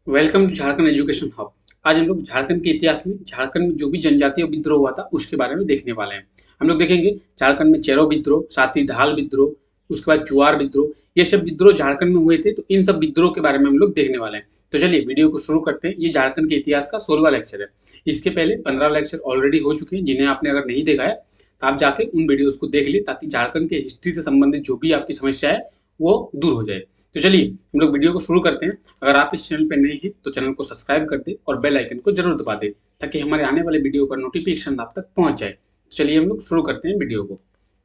Welcome to Jharkhand education hub. आज हम लोग झारखंड के इतिहास में झारखंड में जो भी जनजातीय विद्रोह हुआ था उसके बारे में देखने वाले हैं। हम लोग देखेंगे झारखंड में चेरो विद्रोह, साथ ही ढाल विद्रोह, उसके बाद चुआर विद्रोह। ये सब विद्रोह झारखंड में हुए थे, तो इन सब विद्रोह के बारे में हम लोग देखने वाले हैं। तो चलिए वीडियो को शुरू करते हैं। ये झारखंड के इतिहास का 16वां लेक्चर है। इसके पहले 15 लेक्चर ऑलरेडी हो चुके हैं, जिन्हें आपने अगर नहीं देखा है तो आप जाके उन वीडियोज को देख ले, ताकि झारखंड के हिस्ट्री से संबंधित जो भी आपकी समस्या है वो दूर हो जाए। तो चलिए हम लोग वीडियो को शुरू करते हैं। अगर आप इस चैनल पर नए हैं तो चैनल को सब्सक्राइब कर दें और बेल आइकन को जरूर दबा दें, ताकि हमारे आने वाले वीडियो का नोटिफिकेशन आप तक पहुंच जाए। तो चलिए हम लोग शुरू करते हैं वीडियो को।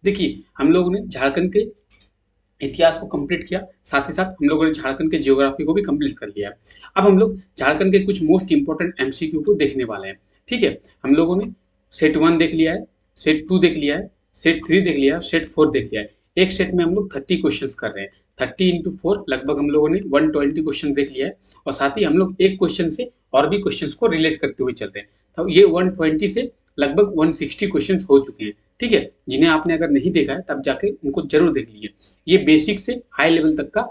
देखिए, हम लोगों ने झारखंड के इतिहास को कंप्लीट किया, साथ ही साथ हम लोगों ने झारखंड के जियोग्राफी को भी कंप्लीट कर लिया है। अब हम लोग झारखंड के कुछ मोस्ट इंपॉर्टेंट एमसीक्यू को देखने वाले हैं। ठीक है, हम लोगों ने सेट 1 देख लिया है, सेट 2 देख लिया है, सेट 3 देख लिया है, सेट 4 देख लिया है। एक सेट में हम लोग 30 क्वेश्चन कर रहे हैं। 30 इंटू 4 लगभग हम लोगों ने 120 क्वेश्चन देख लिया है। और साथ ही हम लोग एक क्वेश्चन से और भी क्वेश्चन को रिलेट करते हुए चल रहे हैं। तो ये 120 से लगभग 160 क्वेश्चन हो चुके हैं। ठीक है, जिन्हें आपने अगर नहीं देखा है तब जाके उनको जरूर देख लीजिए। ये बेसिक से हाई लेवल तक का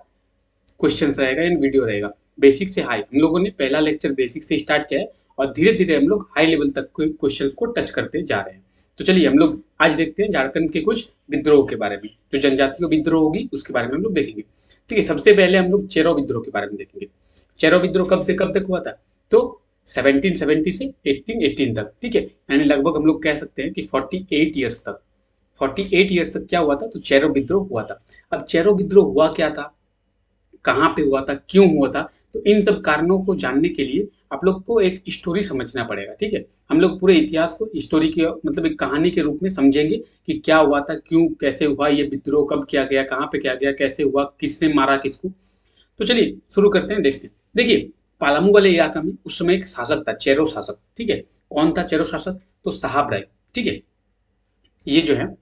क्वेश्चन रहेगा, इन वीडियो रहेगा। बेसिक से हाई हम लोगों ने पहला लेक्चर बेसिक से स्टार्ट किया है, और धीरे धीरे हम लोग हाई लेवल तक क्वेश्चन को टच करते जा रहे हैं। तो चलिए हम लोग आज देखते हैं झारखंड के कुछ विद्रोह के बारे में। जो जनजातीय विद्रोह होगी उसके बारे में हम लोग देखेंगे। ठीक है, सबसे पहले हम लोग चेरो विद्रोह के बारे में देखेंगे। चेरो विद्रोह कब से कब तक हुआ था? तो 1770 से 1818 तक। ठीक है, यानी लगभग हम लोग कह सकते हैं कि 48 ईयर्स तक। 48 ईयर्स तक क्या हुआ था? तो चेरो विद्रोह हुआ था। अब चेरो विद्रोह हुआ क्या था, कहाँ पे हुआ था, क्यों हुआ था? तो इन सब कारणों को जानने के लिए आप लोग को एक स्टोरी समझना पड़ेगा। ठीक है, हम लोग पूरे इतिहास को स्टोरी के मतलब एक कहानी के रूप में समझेंगे कि क्या हुआ था, क्यों, कैसे हुआ, ये विद्रोह कब किया गया, कहाँ पे किया गया, कैसे हुआ, किसने मारा किसको। तो चलिए शुरू करते हैं, देखते हैं। देखिए, पालामू वाले इलाका में उस समय एक शासक था, चेरो शासक। ठीक है, कौन था चेरो शासक? तो साहब राय। ठीक है, ये जो है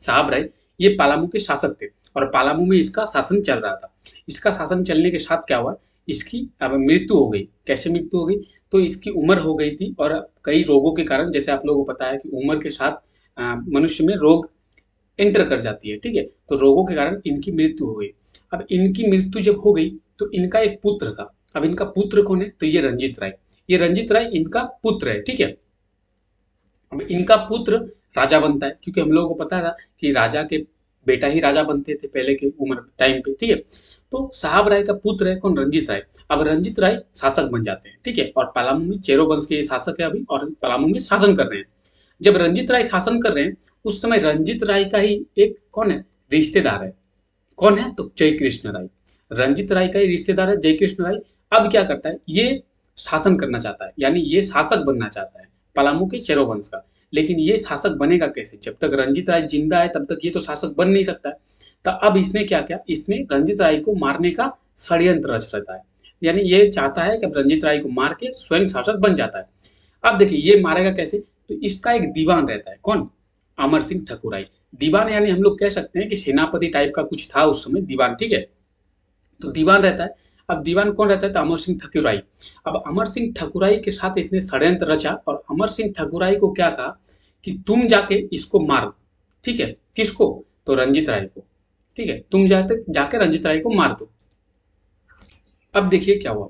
साहब राय, ये पालामू के शासक थे, और पालामू में इसका शासन चल रहा था। इसका शासन चलने के साथ क्या हुआ, इसकी अब मृत्यु हो गई। कैसे मृत्यु हो गई? तो इसकी उम्र हो गई थी, और कई रोगों के कारण, जैसे आप लोगों को पता है कि उम्र के साथ मनुष्य में रोग एंटर कर जाती है। ठीक है, तो रोगों के कारण इनकी मृत्यु हो गई। अब इनकी मृत्यु जब हो गई तो इनका एक पुत्र था। अब इनका पुत्र कौन है? तो ये रंजीत राय। ये रंजीत राय इनका पुत्र है। ठीक है, अब इनका पुत्र राजा बनता है, क्योंकि हम लोगों को पता था कि राजा के बेटा ही राजा बनते थे पहले के उम्र टाइम पे। ठीक है, तो साहब राय का पुत्र है कौन? रंजीत राय। अब रंजीत राय शासक बन जाते हैं। ठीक है, और पलामू में चेरो वंश के शासक है अभी, और पलामू में शासन कर रहे हैं। जब रंजीत राय शासन कर रहे हैं, उस समय रंजीत राय का ही एक कौन है, रिश्तेदार है। कौन है? तो जय कृष्ण राय। रंजीत राय का ही रिश्तेदार है जय कृष्ण राय। अब क्या करता है, ये शासन करना चाहता है, यानी ये शासक बनना चाहता है पलामू के चेरो वंश का। लेकिन ये शासक बनेगा कैसे? जब तक रंजीत राय जिंदा है तब तक ये तो शासक बन नहीं सकता है। तो अब इसने क्या किया, इसने रंजीत राय को मारने का षड्यंत्र रच रहा है। यानी ये चाहता है कि अब रंजीत राय को मार के स्वयं शासक बन जाता है। अब देखिए ये मारेगा कैसे? तो इसका एक दीवान रहता है, कौन? अमर सिंह ठकुराई। दीवान यानी हम लोग कह सकते हैं कि सेनापति टाइप का कुछ था उस समय दीवान। ठीक है, तो दीवान रहता है। अब दीवान कौन रहता है? तो अमर सिंह ठकुराई। अब अमर सिंह ठकुराई के साथ इसने षड्यंत्र रचा, और अमर सिंह ठकुराई को क्या कहा कि तुम जाके इसको मार दो। ठीक है, किसको? तो रंजीत राय को। ठीक है, तुम जाके रंजीत राय को मार दो। अब देखिए क्या हुआ,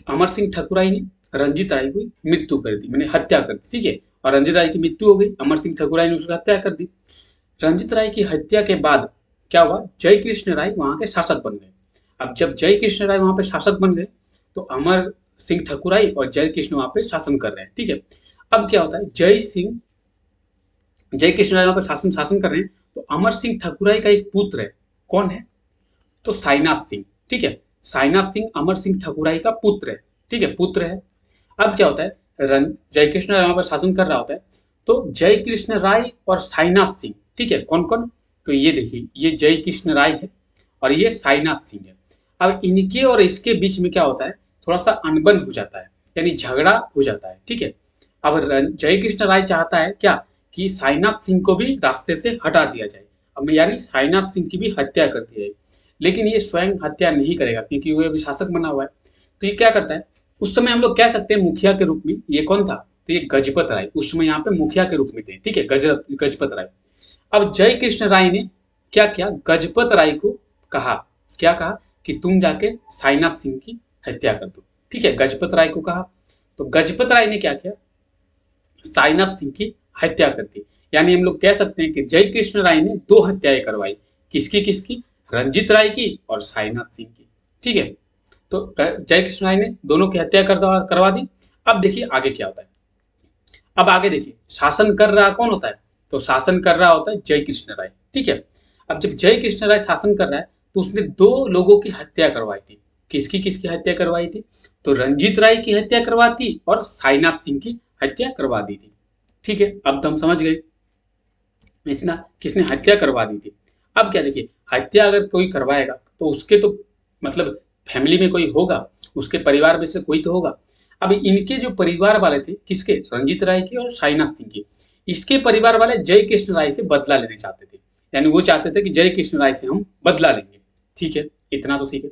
अमर सिंह ठकुराई ने रंजीत राय की मृत्यु कर दी, मैंने हत्या कर दी। ठीक है, और रंजीत राय की मृत्यु हो गई, अमर सिंह ठकुराई ने उसकी हत्या कर दी। रंजीत राय की हत्या के बाद क्या हुआ, जय कृष्ण राय वहां के शासक बन गए। अब जब जय कृष्ण राय वहां पे शासक बन गए, तो अमर सिंह ठकुराई और जय कृष्ण वहां पे शासन कर रहे हैं। ठीक है, अब क्या होता है, जय कृष्ण राय वहां पर शासन शासन कर रहे हैं, तो अमर सिंह ठकुराई का एक पुत्र है। कौन है? तो साईनाथ सिंह। ठीक है, साईनाथ सिंह अमर सिंह ठकुराई का पुत्र है। ठीक है, पुत्र है। अब क्या होता है, जय कृष्ण राय वहां पर शासन कर रहा होता है, तो जय कृष्ण राय और साईनाथ सिंह। ठीक है, कौन कौन? तो ये देखिए, ये जय कृष्ण राय है और ये साईनाथ सिंह है। अब इनके और इसके बीच में क्या होता है, थोड़ा सा अनबन हो जाता है, यानी झगड़ा हो जाता है। ठीक है, अब जय कृष्ण राय चाहता है क्या, कि साईनाथ सिंह को भी रास्ते से हटा दिया जाए। अब यानी साईनाथ सिंह की भी हत्या कर दी जाए। लेकिन ये स्वयं हत्या नहीं करेगा, क्योंकि वो अभी शासक बना हुआ है। तो ये क्या करता है, उस समय हम लोग कह सकते हैं मुखिया के रूप में ये कौन था, तो ये गजपत राय उस समय यहाँ पे मुखिया के रूप में थे। ठीक है, गजपत राय। अब जय कृष्ण राय ने क्या किया, गजपत राय को कहा, क्या कहा कि तुम जाके साईनाथ सिंह की हत्या कर दो। ठीक है, गजपत राय को कहा, तो गजपत राय ने क्या किया, साईनाथ सिंह की हत्या कर दी। यानी हम लोग कह सकते हैं कि जय कृष्ण राय ने दो हत्याएं करवाई। किसकी किसकी? रंजीत राय की और साईनाथ सिंह की। ठीक है, तो जय कृष्ण राय ने दोनों की हत्या करवा दी। अब देखिए आगे क्या होता है। अब आगे देखिए, शासन कर रहा कौन होता है? तो शासन कर रहा होता है जय कृष्ण राय। ठीक है, अब जब जय कृष्ण राय शासन कर रहा है तो उसने दो लोगों की हत्या करवाई थी। किसकी किसकी हत्या करवाई थी? तो रंजीत राय की हत्या करवाती और साईनाथ सिंह की हत्या करवा दी थी। ठीक है, अब तो हम समझ गए इतना, किसने हत्या करवा दी थी। अब क्या देखिए, हत्या अगर कोई करवाएगा तो उसके तो मतलब फैमिली में कोई होगा, उसके परिवार में से कोई तो होगा। अब इनके जो परिवार वाले थे, किसके? रंजीत राय की और साईनाथ सिंह की। इसके परिवार वाले जय कृष्ण राय से बदला लेने चाहते थे, यानी वो चाहते थे कि जय कृष्ण राय से हम बदला लेंगे। ठीक है, इतना तो ठीक है।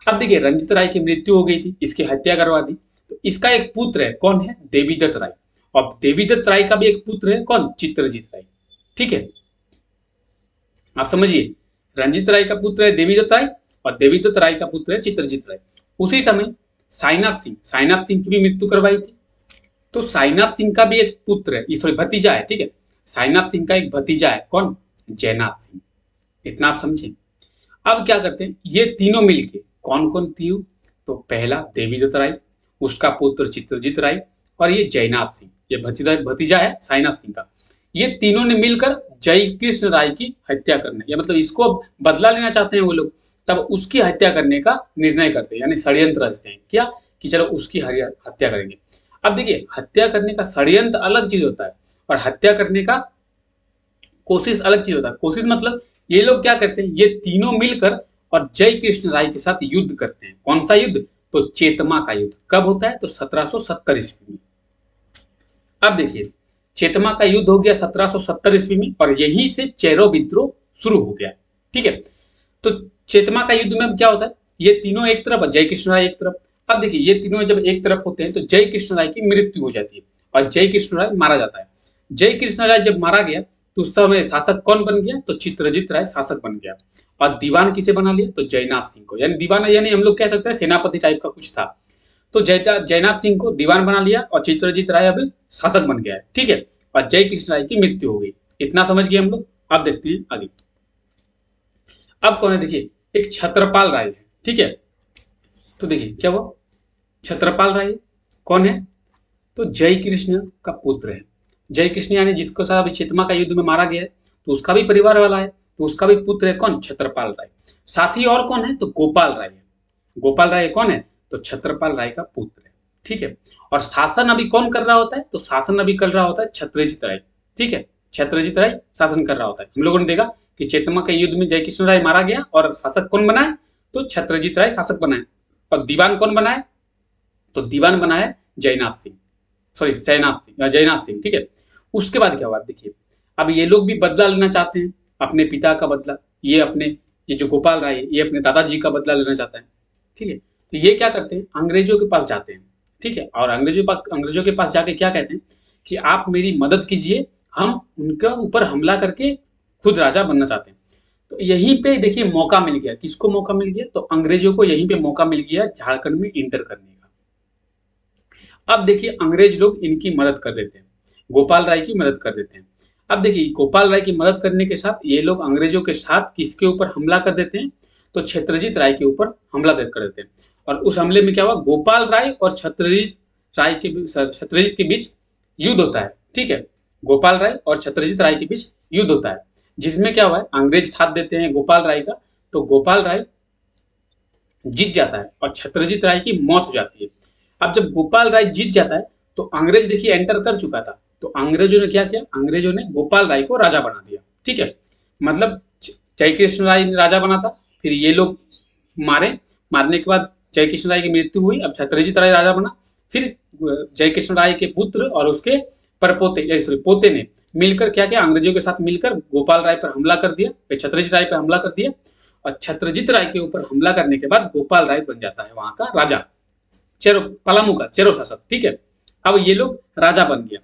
अब देखिए, रंजीत राय की मृत्यु हो गई थी, इसकी हत्या करवा दी, तो इसका एक पुत्र है, कौन है? देवीदत्त राय। और देवीदत्त राय का भी एक पुत्र है, कौन? चित्रजीत राय। ठीक है, आप समझिए, रंजीत राय का पुत्र है देवीदत्त राय और देवीदत्त राय का पुत्र है चित्रजीत राय। उसी समय साईनाथ सिंह की भी मृत्यु करवाई थी। तो साईनाथ सिंह का भी एक पुत्र है, सॉरी भतीजा है। ठीक है, साईनाथ सिंह का एक भतीजा है, कौन? जयनाथ सिंह। इतना आप समझे। अब क्या करते हैं ये तीनों मिलके, कौन कौन तीनों? तो पहला देवीदत्त राय, उसका पुत्र चित्रजीत राय और ये जयनाथ सिंह, ये भतीजा भतीजा है साईनाथ सिंह का। ये तीनों ने मिलकर जय कृष्ण राय की हत्या करने, या मतलब इसको अब बदला लेना चाहते हैं वो लोग, तब उसकी हत्या करने का निर्णय करते हैं, यानी षड्यंत्र रचते हैं क्या, कि चलो उसकी हत्या करेंगे। अब देखिए, हत्या करने का षड्यंत्र अलग चीज होता है और हत्या करने का कोशिश अलग चीज होता है। कोशिश मतलब ये लोग क्या करते हैं, ये तीनों मिलकर और जय कृष्ण राय के साथ युद्ध करते हैं। कौन सा युद्ध? तो चेतमा का युद्ध। कब होता है? तो 1770 ईस्वी में। अब देखिए, चेतमा का युद्ध हो गया 1770 ईस्वी में और यहीं से चेरो विद्रोह शुरू हो गया। ठीक है, तो चेतमा का युद्ध में अब क्या होता है, ये तीनों एक तरफ और जय कृष्ण राय एक तरफ। अब देखिए, ये तीनों जब एक तरफ होते हैं तो जय कृष्ण राय की मृत्यु हो जाती है और जय कृष्ण राय मारा जाता है। जय कृष्ण राय जब मारा गया तो उस समय शासक कौन बन गया? तो चित्रजीत राय शासक बन गया। और दीवान किसे बना लिया? तो जयनाथ सिंह को। यानी दीवान यानी हम लोग कह सकते हैं सेनापति टाइप का कुछ था। तो जयनाथ सिंह को दीवान बना लिया और चित्रजीत राय अब शासक बन गया है। ठीक है, और जय कृष्ण राय की मृत्यु हो गई। इतना समझ गए हम लोग। अब देखते हैं आगे। अब कौन है? देखिए, एक छत्रपाल राय है। ठीक है, तो देखिए क्या हुआ, छत्रपाल राय कौन है? तो जय कृष्ण का पुत्र है। जय कृष्ण यानी जिसको साथ अभी चेतमा का युद्ध में मारा गया है, तो उसका भी परिवार वाला है, तो उसका भी पुत्र है, कौन? छत्रपाल राय। साथ ही और कौन है? तो गोपाल राय है। गोपाल राय कौन है? तो छत्रपाल राय का पुत्र है। ठीक है, और शासन अभी कौन कर रहा होता है? तो शासन अभी कर रहा होता है छत्रजीत राय। ठीक है, छत्रजीत राय शासन कर रहा होता है। हम लोगों ने देखा कि चेतमा के युद्ध में जय कृष्ण राय मारा गया और शासक कौन बना है? तो छत्रजीत राय शासक बना है। और दीवान कौन बना है? तो दीवान बना है जयनाथ सिंह, सॉरी सैनाथ सिंह, जयनाथ सिंह। ठीक है, उसके बाद क्या हुआ देखिए, अब ये लोग भी बदला लेना चाहते हैं अपने पिता का बदला। ये जो गोपाल राय है ये अपने दादाजी का बदला लेना चाहता है। ठीक है, तो ये क्या करते हैं, अंग्रेजों के पास जाते हैं। ठीक है, और अंग्रेजों के पास जाके क्या कहते हैं कि आप मेरी मदद कीजिए, हम उनका ऊपर हमला करके खुद राजा बनना चाहते हैं। तो यहीं पे देखिए मौका मिल गया। किसको मौका मिल गया? तो अंग्रेजों को यहीं पे मौका मिल गया झारखंड में इंटर करने का। अब देखिए, अंग्रेज लोग इनकी मदद कर देते हैं, गोपाल राय की मदद कर देते हैं। अब देखिए, गोपाल राय की मदद करने के साथ ये लोग अंग्रेजों के साथ किसके ऊपर हमला कर देते हैं? तो छत्रजीत राय के ऊपर हमला कर देते हैं। और उस हमले में क्या हुआ, गोपाल राय और छत्रजीत के बीच युद्ध होता है। ठीक है, गोपाल राय और छत्रजीत राय के बीच युद्ध होता है, जिसमें क्या हुआ है, अंग्रेज साथ देते हैं गोपाल राय का, तो गोपाल राय जीत जाता है और छत्रजीत राय की मौत हो जाती है। अब जब गोपाल राय जीत जाता है तो अंग्रेज देखिए एंटर कर चुका था, तो अंग्रेजों ने क्या किया, अंग्रेजों ने गोपाल राय को राजा बना दिया। ठीक है, मतलब जय कृष्ण राय राजा बना था, फिर ये लोग मारने के बाद जय कृष्ण राय की मृत्यु हुई, अब छत्रजीत राय राजा बना। फिर जय कृष्ण राय के पुत्र और उसके परपोते सॉरी पोते ने मिलकर क्या किया, अंग्रेजों के साथ मिलकर गोपाल राय पर हमला कर दिया, छत्रजीत राय पर हमला कर दिया। और छत्रजीत राय के ऊपर हमला करने के बाद गोपाल राय बन जाता है वहां का राजा, पलामू का चेरो शासक। ठीक है, अब ये लोग राजा बन गया।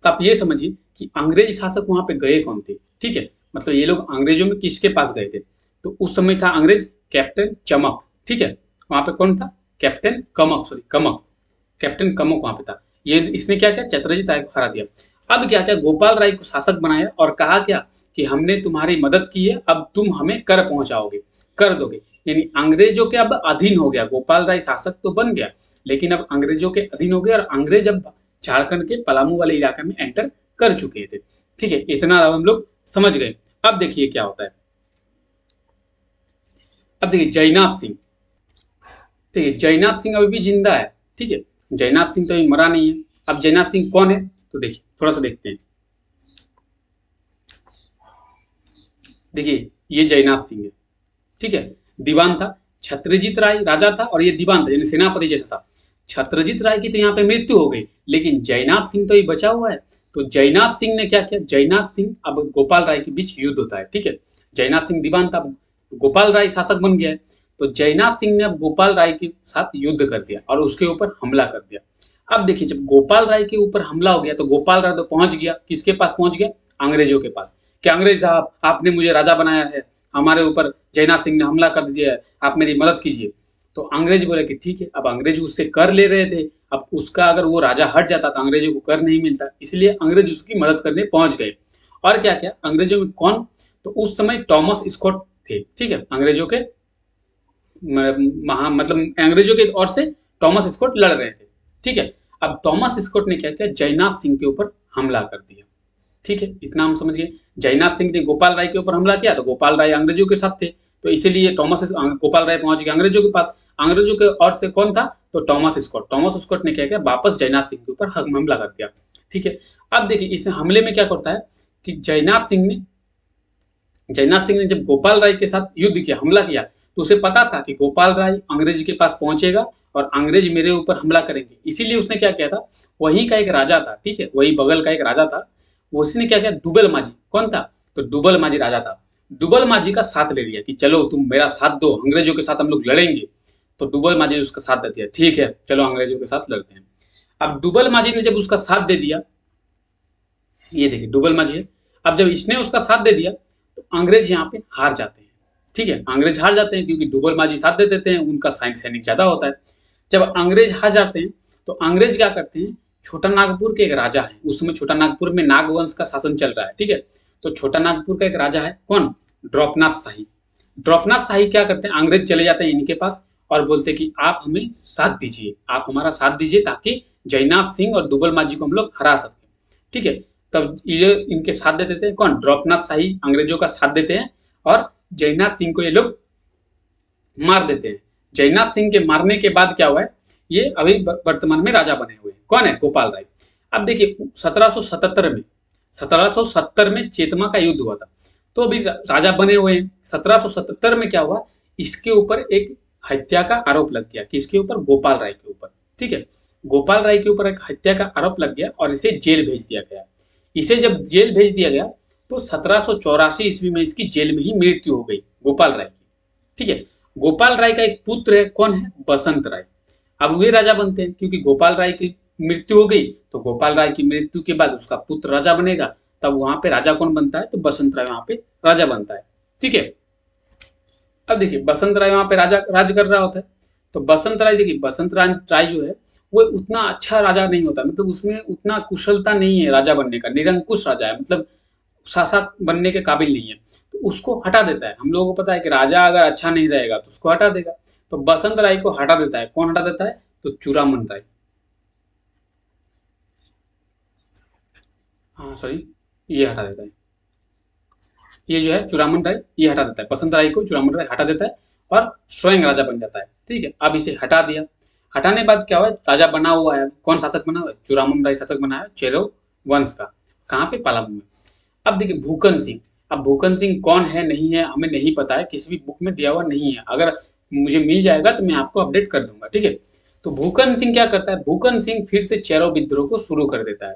तो आप ये समझिए कि अंग्रेज शासक वहां पे गए कौन थे। ठीक है, मतलब ये लोग अंग्रेजों में किसके पास गए थे? तो उस समय था अंग्रेज कैप्टन चमक। ठीक है, वहां पे कौन था? कैप्टन कमक, सॉरी कमक, कैप्टन कमक वहां पे था। ये इसने क्या किया? चत्रजीत राय को हरा दिया। अब क्या किया? गोपाल राय को शासक बनाया और कहा क्या कि हमने तुम्हारी मदद की है, अब तुम हमें कर पहुंचाओगे, कर दोगे। यानी अंग्रेजों के अब अधीन हो गया। गोपाल राय शासक तो बन गया, लेकिन अब अंग्रेजों के अधीन हो गया और अंग्रेज अब झारखंड के पलामू वाले इलाके में एंटर कर चुके थे। ठीक है, इतना हम लोग समझ गए। अब देखिए क्या होता है। अब देखिए जयनाथ सिंह, देखिए जयनाथ सिंह अभी भी जिंदा है। ठीक है, जयनाथ सिंह तो अभी मरा नहीं है। अब जयनाथ सिंह कौन है? तो देखिए थोड़ा सा देखते हैं। देखिए ये जयनाथ सिंह है। ठीक है, दीवान था। छत्रजीत राय राजा था और ये दीवान था, यानी सेनापति जैसा था। छत्रजीत राय की तो यहाँ पे मृत्यु हो गई, लेकिन जयनाथ सिंह तो ये बचा हुआ है। तो जयनाथ सिंह ने क्या किया? जयनाथ सिंह, अब गोपाल राय के बीच युद्ध होता है। ठीक है, जयनाथ सिंह दीवान था, गोपाल राय शासक बन गया है। तो जयनाथ सिंह ने अब गोपाल राय के साथ युद्ध कर दिया और उसके ऊपर हमला कर दिया। अब देखिए जब गोपाल राय के ऊपर हमला हो गया तो गोपाल राय तो पहुंच गया, किसके पास पहुंच गया? अंग्रेजों के पास। कि अंग्रेज साहब आपने मुझे राजा बनाया है, हमारे ऊपर जयनाथ सिंह ने हमला कर दिया है, आप मेरी मदद कीजिए। तो अंग्रेज बोले कि ठीक है। अब अंग्रेज उससे कर ले रहे थे, अब उसका अगर वो राजा हट जाता तो अंग्रेजों को कर नहीं मिलता, इसलिए अंग्रेज उसकी मदद करने पहुंच गए। और क्या क्या अंग्रेजों में कौन? तो उस समय टॉमस स्कॉट थे। ठीक है, अंग्रेजों के मतलब अंग्रेजों के ओर से टॉमस स्कॉट लड़ रहे थे। ठीक है, अब टॉमस स्कॉट ने क्या किया? जयनाथ सिंह के ऊपर हमला कर दिया। ठीक है, इतना हम समझ गए। जयनाथ सिंह ने गोपाल राय के ऊपर हमला किया तो गोपाल राय अंग्रेजों के साथ थे, तो इसीलिए गोपाल राय पहुंच गए अंग्रेजों के पास। अंग्रेजों के ओर से कौन था? तो टॉमस स्कॉट। टॉमस स्कॉट ने क्या किया? वापस जयनाथ सिंह के ऊपर हमला कर दिया। ठीक है, अब देखिए इस हमले में क्या करता है कि जयनाथ सिंह ने जब गोपाल राय के साथ युद्ध किया, हमला किया, तो उसे पता था कि गोपाल राय अंग्रेज के पास पहुंचेगा और अंग्रेज मेरे ऊपर हमला करेंगे, इसीलिए उसने क्या किया था? वहीं का एक राजा था, ठीक है, वही बगल का एक राजा था, उसने क्या किया? दुबल माझी। कौन था? तो दुबल माझी राजा था। दुबल माझी का साथ ले लिया कि चलो तुम मेरा साथ दो, अंग्रेजों के साथ हम लोग लड़ेंगे। तो दुबल माझी ने उसका साथ दे दिया, ठीक है चलो अंग्रेजों के साथ लड़ते हैं। अब दुबल माझी ने जब उसका साथ दे दिया, ये देखिए दुबल माझी है, अब जब इसने उसका साथ दे दिया तो अंग्रेज यहाँ पे हार जाते हैं। ठीक है, अंग्रेज हार जाते हैं क्योंकि दुबल माझी साथ दे देते हैं, उनका सैनिक ज्यादा होता है। जब अंग्रेज हार जाते हैं तो अंग्रेज क्या करते हैं? छोटा नागपुर के एक राजा है, उस समय छोटा नागपुर में नागवंश का शासन चल रहा है। ठीक है, तो छोटा नागपुर का एक राजा है, कौन? द्रौपनाथ शाही। द्रौपनाथ शाही क्या करते हैं? अंग्रेज चले जाते हैं इनके पास और बोलते हैं कि आप हमें साथ दीजिए, आप हमारा साथ दीजिए ताकि जयनाथ सिंह और दुबल माझी को हम लोग हरा सकें। ठीक है, तब ये इनके साथ दे देते हैं, कौन? द्रौपनाथ शाही अंग्रेजों का साथ देते हैं और जयनाथ सिंह को ये लोग मार देते हैं। जयनाथ सिंह के मारने के बाद क्या हुआ है? ये अभी वर्तमान में राजा बने हुए हैं, कौन है? गोपाल राय। अब देखिए 1770 में चेतमा का युद्ध हुआ था, तो अभी राजा बने हुए हैं। 1777 में क्या हुआ? इसके ऊपर एक हत्या का आरोप लग गया। किसके ऊपर? गोपाल राय के ऊपर। ठीक है, गोपाल राय के ऊपर एक हत्या का आरोप लग गया और इसे जेल भेज दिया गया। इसे जब जेल भेज दिया गया तो 1784 ईस्वी में इसकी जेल में ही मृत्यु हो गई, गोपाल राय की। ठीक है, गोपाल राय का एक पुत्र है, कौन है? बसंत राय। अब वे राजा बनते हैं क्योंकि गोपाल राय की मृत्यु हो गई, तो गोपाल राय की मृत्यु के बाद उसका पुत्र राजा बनेगा, तब वहां पे राजा कौन बनता है? तो बसंत राय वहां पे राजा बनता है। ठीक है, अब देखिए बसंत राय वहां पे राज कर रहा होता है। तो बसंत राय, देखिए बसंत राय जो है वो उतना अच्छा राजा नहीं होता, मतलब उसमें उतना कुशलता नहीं है राजा बनने का, निरंकुश राजा है, मतलब शासक बनने के काबिल नहीं है, तो उसको हटा देता है। हम लोगों को पता है कि राजा अगर अच्छा नहीं रहेगा तो उसको हटा देगा, तो बसंत राय को हटा देता है। कौन हटा देता है? तो चूड़ामन राय। हाँ सॉरी, ये हटा देता है, ये जो है चूड़ामन राय, ये हटा देता है। बसंत राय को चूड़ामन राय हटा देता है और स्वयं राजा बन जाता है। ठीक है, अब इसे हटा दिया। हटाने के बाद क्या हुआ? राजा बना हुआ है, कौन शासक बना हुआ है? चूड़ामन राय शासक बना है चेरो वंश का। कहाँ पे? पलामू में। अब देखिए भूकन सिंह। अब भूकन सिंह कौन है नहीं है हमें नहीं पता है, किसी भी बुक में दिया हुआ नहीं है, अगर मुझे मिल जाएगा तो मैं आपको अपडेट कर दूंगा। ठीक है, तो भूकन सिंह क्या करता है? भूकन सिंह फिर से चेरो विद्रोह को शुरू कर देता है।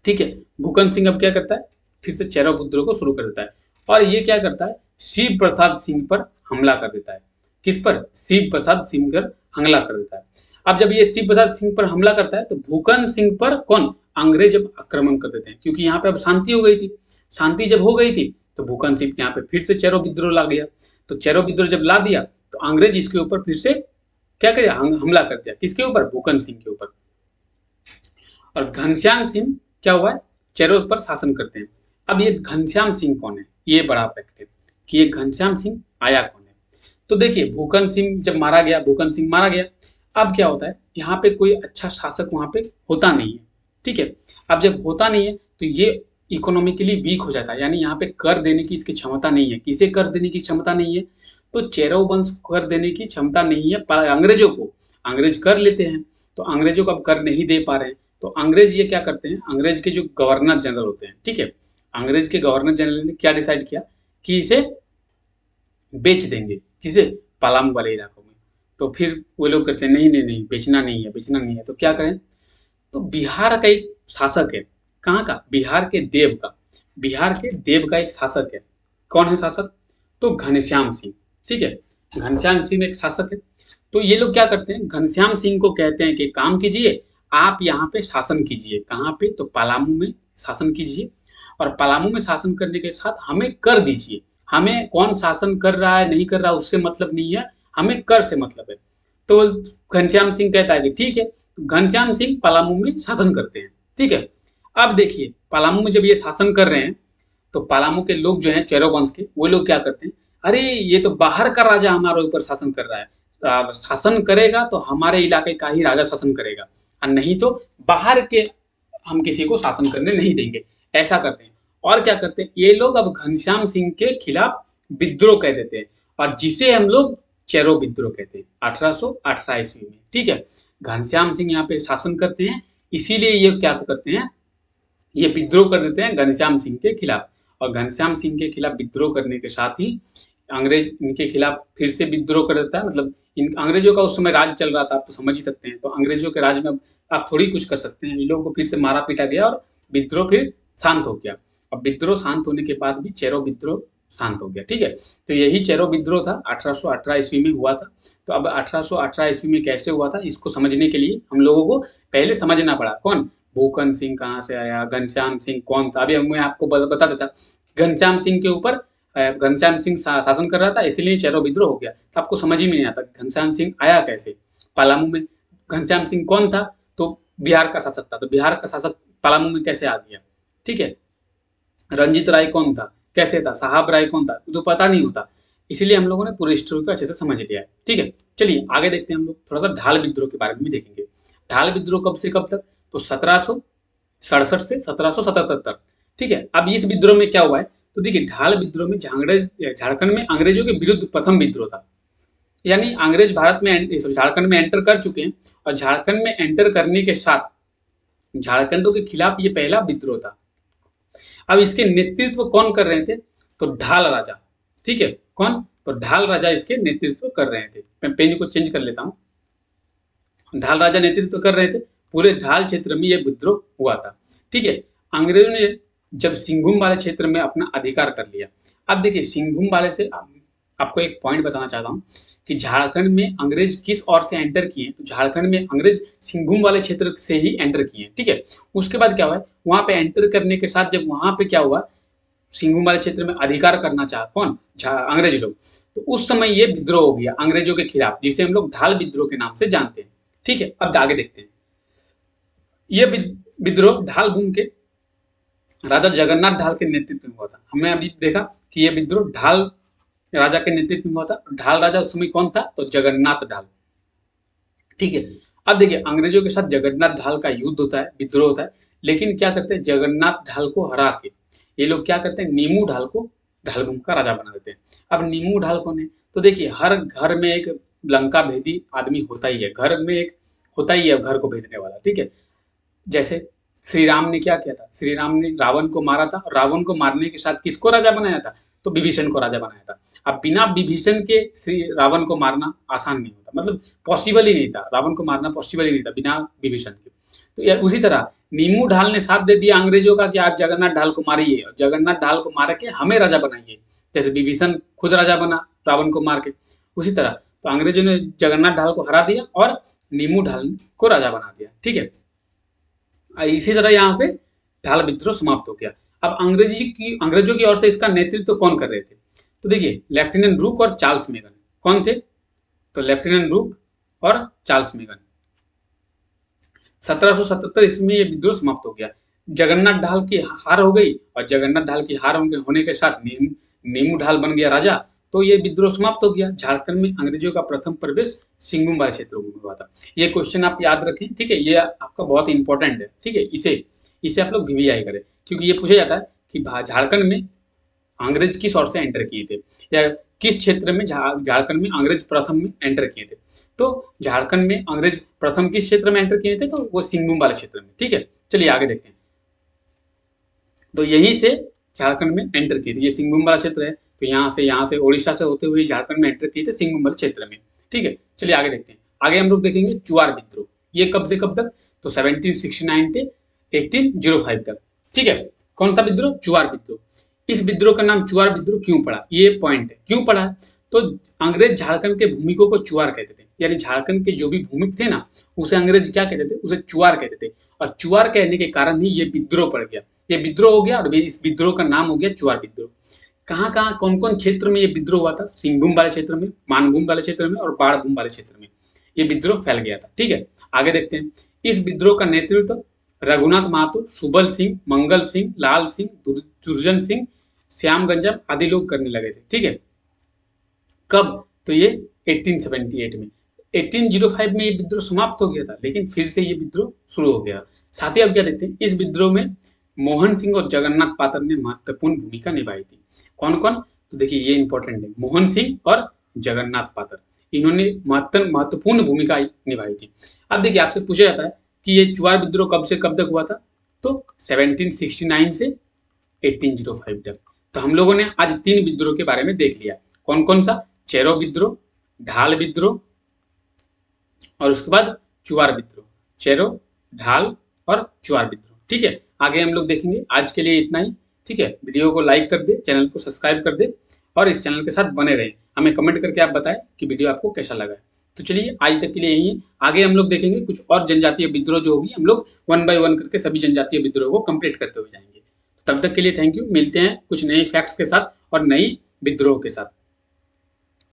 ठीक है, भूकन सिंह अब क्या करता है? फिर से चेरो विद्रोह को शुरू कर देता है और ये क्या करता है? शिव प्रसाद सिंह पर हमला कर देता है। किस पर? शिव प्रसाद सिंह पर हमला कर देता है। अब जब ये शिव प्रसाद सिंह पर हमला करता है तो भूकन सिंह पर कौन? अंग्रेज अब आक्रमण कर देते हैं, क्योंकि यहाँ पे अब शांति हो गई थी। शांति जब हो गई थी तो भूकन सिंह यहाँ पे फिर से चेरो विद्रोह ला गया। तो चेरो विद्रोह जब ला दिया तो अंग्रेज इसके ऊपर फिर से क्या करे, हमला कर दिया। किसके ऊपर? भूकन सिंह के ऊपर। और घनश्याम सिंह क्या हुआ है, चेरों पर शासन करते हैं। अब ये घनश्याम सिंह कौन है, ये बड़ा फैक्ट है कि ये घनश्याम सिंह आया कौन है। तो देखिए भूकन सिंह जब मारा गया, भूकन सिंह मारा गया, अब क्या होता है, यहाँ पे कोई अच्छा शासक वहां पे होता नहीं है, ठीक है। अब जब होता नहीं है तो ये इकोनॉमिकली वीक हो जाता है, यानी यहाँ पे कर देने की इसकी क्षमता नहीं है। किसे कर देने की क्षमता नहीं है? तो चेरो वंश कर देने की क्षमता नहीं है अंग्रेजों को। अंग्रेज कर लेते हैं, तो अंग्रेजों को अब कर नहीं दे पा रहे हैं, तो अंग्रेज ये क्या करते हैं, अंग्रेज के जो गवर्नर जनरल होते हैं, ठीक है, अंग्रेज के गवर्नर जनरल ने क्या डिसाइड किया कि इसे बेच देंगे। किसे? पलामू वाले इलाकों में। तो फिर वो लोग कहते हैं नहीं नहीं नहीं, बेचना नहीं है, बेचना नहीं है। तो क्या करें? तो बिहार का एक शासक है, कहाँ का? बिहार के देव का। बिहार के देव का एक शासक है। कौन है शासक? तो घनश्याम सिंह, ठीक है। घनश्याम सिंह एक शासक है। तो ये लोग क्या करते हैं, घनश्याम सिंह को कहते हैं कि काम कीजिए, आप यहाँ पे शासन कीजिए। कहाँ पे? तो पलामू में शासन कीजिए, और पलामू में शासन करने के साथ हमें कर दीजिए। हमें कौन शासन कर रहा है नहीं कर रहा है उससे मतलब नहीं है, हमें कर से मतलब है। तो घनश्याम सिंह कहता है कि ठीक है। घनश्याम सिंह पलामू में शासन करते हैं, ठीक है। अब देखिए पलामू में जब ये शासन कर रहे हैं, तो पलामू के लोग जो हैं चेरो वंश के, वो लोग क्या करते हैं, अरे ये तो बाहर का राजा हमारे ऊपर शासन कर रहा है, शासन करेगा तो हमारे इलाके का ही राजा शासन करेगा, और नहीं तो बाहर के हम किसी को शासन करने नहीं देंगे, ऐसा करते हैं। और क्या करते हैं ये लोग, अब घनश्याम सिंह के खिलाफ विद्रोह कह देते हैं, और जिसे हम लोग चेरो विद्रोह कहते हैं 1818 ईस्वी में, ठीक है। घनश्याम सिंह यहाँ पे शासन करते हैं, इसीलिए ये क्या करते हैं, ये विद्रोह कर देते हैं घनश्याम सिंह के खिलाफ। और घनश्याम सिंह के खिलाफ विद्रोह करने के साथ ही अंग्रेज इनके खिलाफ फिर से विद्रोह कर देता है। मतलब इन अंग्रेजों का उस समय राज चल रहा था, आप तो समझ ही सकते हैं। तो अंग्रेजों के राज में आप थोड़ी कुछ कर सकते हैं, इन लोगों को फिर से मारा पीटा गया और विद्रोह फिर शांत हो गया। अब विद्रोह शांत होने के बाद भी चेरो विद्रोह शांत हो गया, ठीक है। तो यही चेरो विद्रोह था, 1818 ईस्वी में हुआ था। तो अब 1818 ईस्वी में कैसे हुआ था, इसको समझने के लिए हम लोगों को पहले समझना पड़ा, कौन भूकन सिंह कहाँ से आया, घनश्याम सिंह कौन था। अभी मैं आपको बता देता, घनश्याम सिंह के ऊपर घनश्याम सिंह शासन कर रहा था, इसलिए चेरो विद्रोह हो गया। तो आपको समझ ही में नहीं आता घनश्याम सिंह आया कैसे पलामू में। घनश्याम सिंह कौन था? तो बिहार का शासक था, तो बिहार का शासक पलामू में कैसे आ गया, ठीक है। रंजीत राय कौन था, कैसे था, साहब राय कौन था, तो पता नहीं होता। इसीलिए हम लोगों ने पूरे हिस्ट्री को अच्छे से समझ लिया है, ठीक है। चलिए आगे देखते हैं, हम लोग थोड़ा सा ढाल विद्रोह के बारे में भी देखेंगे। ढाल विद्रोह कब से कब तक? तो 1767 से 1777 तक, ठीक है। अब इस विद्रोह में क्या हुआ है, तो देखिए ढाल विद्रोह में झारखंड में अंग्रेजों के विरुद्ध प्रथम विद्रोह था। यानी अंग्रेज भारत में झारखंड में एंटर कर चुके हैं, और झारखंड में एंटर करने के साथ झारखंडों के खिलाफ ये पहला विद्रोह था। अब इसके नेतृत्व कौन कर रहे थे? तो ढाल राजा, ठीक है। कौन? तो ढाल राजा इसके नेतृत्व कर रहे थे। मैं पेन को चेंज कर लेता हूं। ढाल राजा नेतृत्व कर रहे थे, पूरे ढाल क्षेत्र में यह विद्रोह हुआ था, ठीक है। अंग्रेजों ने जब सिंहभूम वाले क्षेत्र में अपना अधिकार कर लिया। अब देखिए सिंहभूम वाले से आपको एक पॉइंट बताना चाहता हूँ कि झारखंड में अंग्रेज किस ओर से एंटर किए, तो झारखंड में अंग्रेज सिंहभूम वाले क्षेत्र से ही एंटर किए, ठीक है। उसके बाद क्या हुआ, वहां पे एंटर करने के साथ जब वहां पे क्या हुआ, सिंहभूम वाले क्षेत्र में अधिकार करना चाहा कौन, अंग्रेज लोग। तो उस समय ये विद्रोह हो गया अंग्रेजों के खिलाफ, जिसे हम लोग ढाल विद्रोह के नाम से जानते हैं, ठीक है। अब आगे देखते हैं, ये विद्रोह ढाल भूमि के राजा जगन्नाथ ढाल के नेतृत्व में हुआ था। हमने अभी देखा कि यह विद्रोह ढाल राजा के नेतृत्व में हुआ था। ढाल राजा उस समय कौन था? तो जगन्नाथ ढाल, ठीक है। अब देखिए अंग्रेजों के साथ जगन्नाथ ढाल का युद्ध होता है, विद्रोह होता है, लेकिन क्या करते हैं, जगन्नाथ ढाल को हरा के ये लोग क्या करते हैं, नीमू ढाल को ढाल भूमि का राजा बना देते हैं। अब नीमू ढाल कौन है? तो देखिए हर घर में एक लंका भेदी आदमी होता ही है, घर में एक होता ही है घर को भेदने वाला, ठीक है। जैसे श्री राम ने क्या किया था, श्री राम ने रावण को मारा था, और रावण को मारने के साथ किसको राजा बनाया था? तो विभीषण को राजा बनाया था। अब बिना विभीषण के श्री रावण को मारना आसान नहीं होता, मतलब पॉसिबल ही नहीं था, रावण को मारना पॉसिबल ही नहीं था बिना विभीषण के। तो उसी तरह नीमू ढाल ने साथ दे दिया अंग्रेजों का कि आप जगन्नाथ ढाल को मारिए, और जगन्नाथ ढाल को मार के हमें राजा बनाइए, जैसे विभीषण खुद राजा बना रावण को मार के, उसी तरह तो अंग्रेजों ने जगन्नाथ ढाल को हरा दिया और नीमू ढाल को राजा बना दिया, ठीक है। इसी तरह यहाँ पे ढाल विद्रोह समाप्त हो गया। अब अंग्रेजों की ओर से इसका नेतृत्व कौन कर रहे थे? तो देखिए लेफ्टिनेंट ब्रूक और चार्ल्स मेगन कौन थे? तो लेफ्टिनेंट ब्रूक और चार्ल्स मेगन। 1777 ईस्वी में ये विद्रोह समाप्त हो गया। जगन्नाथ ढाल की हार हो गई और जगन्नाथ ढाल की हार होने के साथ नीमू ढाल बन गया राजा, तो ये विद्रोह समाप्त हो गया। झारखंड में अंग्रेजों का प्रथम प्रवेश सिंहभूम वाले क्षेत्रों में हुआ था। ये क्वेश्चन आप याद रखें, ठीक है, ये आपका बहुत इंपॉर्टेंट है, ठीक है, इसे आप लोग VVI करें, क्योंकि ये पूछा जाता है कि झारखंड में अंग्रेज किस ओर से एंटर किए थे, या किस क्षेत्र में झारखंड में अंग्रेज प्रथम में एंटर किए थे। तो झारखंड में अंग्रेज प्रथम किस क्षेत्र में एंटर किए थे, तो वो सिंहभूम वाले क्षेत्र में, ठीक है। चलिए आगे देखते हैं। तो यहीं से झारखंड में एंटर किए थे, ये सिंहभूम वाला क्षेत्र है, तो यहाँ से उड़ीसा से होते हुए झारखंड में एंटर किए थे सिंहभूम वाले क्षेत्र में, ठीक है। चलिए आगे देखते हैं। आगे हम लोग देखेंगे चुआर विद्रोह। ये कब से कब तक, तो 1769 से 1805 तक, ठीक है। कौन सा विद्रोह, चुआर विद्रोह। इस विद्रोह का नाम चुआर विद्रोह क्यों पड़ा, ये पॉइंट है, क्यों पड़ा है, तो अंग्रेज झारखंड के भूमिकों को चुआर कहते थे, यानी झारखंड के जो भी भूमिक थे ना, उसे अंग्रेज क्या कहते थे, उसे चुआर कहते थे, और चुआर कहने के कारण ही ये विद्रोह पड़ गया, ये विद्रोह हो गया, और इस विद्रोह का नाम हो गया चुआर विद्रोह। कहाँ कहाँ कौन कौन क्षेत्र में ये विद्रोह हुआ था, सिंहभूम वाले क्षेत्र में, मानभूम वाले क्षेत्र में और बाढ़भूम वाले क्षेत्र में ये विद्रोह फैल गया था, ठीक है। आगे देखते हैं। इस विद्रोह का नेतृत्व रघुनाथ महतो, सुबल सिंह, मंगल सिंह, लाल सिंह, दुर्जन सिंह, श्याम गंजम आदि लोग करने लगे थे, ठीक है। कब, तो ये 1878 में। 1805 में ये विद्रोह समाप्त हो गया था, लेकिन फिर से ये विद्रोह शुरू हो गया। साथ ही अब क्या देखते हैं, इस विद्रोह में मोहन सिंह और जगन्नाथ पात्र ने महत्वपूर्ण भूमिका निभाई थी। कौन कौन, तो देखिए ये इंपॉर्टेंट है, मोहन सिंह और जगन्नाथ पात्र, इन्होंने महत्वपूर्ण भूमिका निभाई थी। अब देखिए आपसे पूछा जाता है कि ये चुआर विद्रोह कब से कब तक हुआ था, तो 1769 से 1805 तक। तो हम लोगों ने आज 3 विद्रोह के बारे में देख लिया। कौन कौन सा, चेरो विद्रोह, ढाल विद्रोह और उसके बाद चुआर विद्रोह। चेरो, ढाल और चुआर विद्रोह, ठीक है। आगे हम लोग देखेंगे। आज के लिए इतना ही, ठीक है। वीडियो को लाइक कर दे, चैनल को सब्सक्राइब कर दे और इस चैनल के साथ बने रहें। हमें कमेंट करके आप बताएं कि वीडियो आपको कैसा लगा है। तो चलिए आज तक के लिए यही है। आगे हम लोग देखेंगे कुछ और जनजातीय विद्रोह जो होगी, हम लोग 1 बाय 1 करके सभी जनजातीय विद्रोह को कंप्लीट करते हुए जाएंगे। तब तक के लिए थैंक यू। मिलते हैं कुछ नए फैक्ट्स के साथ और नई विद्रोह के साथ।